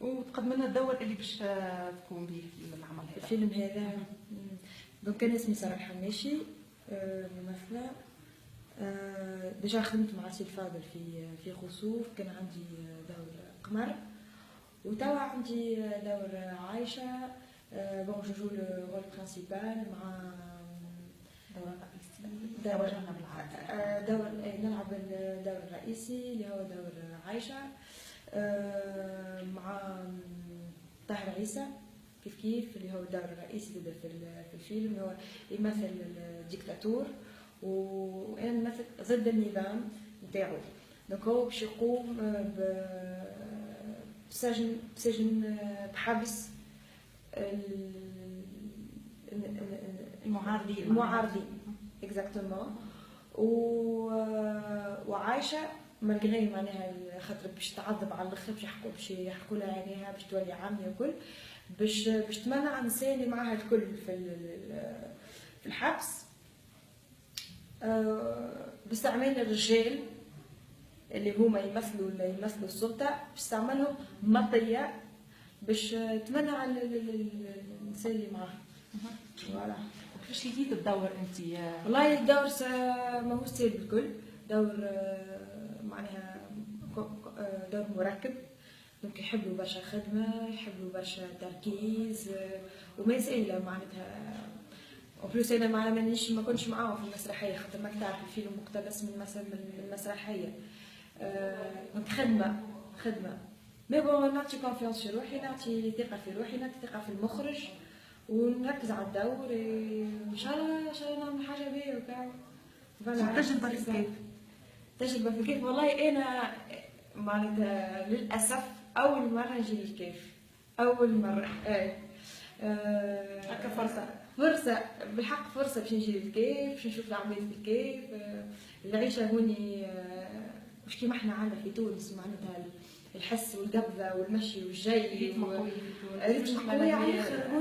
وتقدم لنا الدور اللي باش تكون به في العمل هذا. الفيلم هذا دونك انا اسمي ساره الحماشي، ممثله. ديجا خدمت مع سي الفاضل في خسوف، كان عندي دور قمر، وتوا عندي دور عايشه. بون جو لو رول برينسيبال مع دور نلعب الدور الرئيسي اللي هو دور عايشه، مع طاهر عيسى كيف اللي هو الدور الرئيسي في الفيلم، اللي هو يمثل الديكتاتور وانا نمثل ضد النظام نتاعو. دونك هو باش يقوم بسجن بحبس المعارضين اكزاكتومون. وعايشه مالغري معناها خاطر باش تعذب على الاخر، باش يحكوا لها عينيها باش تولي عاميه وكل، باش تمنع النساء اللي معاها الكل في الحبس باستعمال الرجال اللي هما يمثلوا السلطه، باش تعملهم مطيه باش تمنع النساء اللي معاها. فوالا. كيفاش لقيت الدور انت؟ والله الدور ماهوش سهل بالكل، دور معناها دور مركب، دونك يحبوا برشا خدمه، يحبوا برشا تركيز، وما سهله معناتها. وبلوس انا ما كنتش معاهم في المسرحيه، خاطر ما تعرف الفيلم مقتبس من المسرحيه. دونك خدمه مي بون، نعطي كونفيونس في روحي، نعطي ثقه في روحي، نعطي ثقه في المخرج، ونركز على الدور. ان شاء الله نعمل حاجه باهيه وكاع. تجربه كيف؟ تجربه في الكيف، والله انا معناتها للاسف اول مره نجي للكيف، اول مره. هكا فرصه بالحق، فرصه باش نجي للكيف، باش نشوف العباد في الكيف. العيشه هوني مش كيما احنا عندنا في تونس، معناتها الحس والقبضه والمشي والجاي، ريتم قوي على الاخر.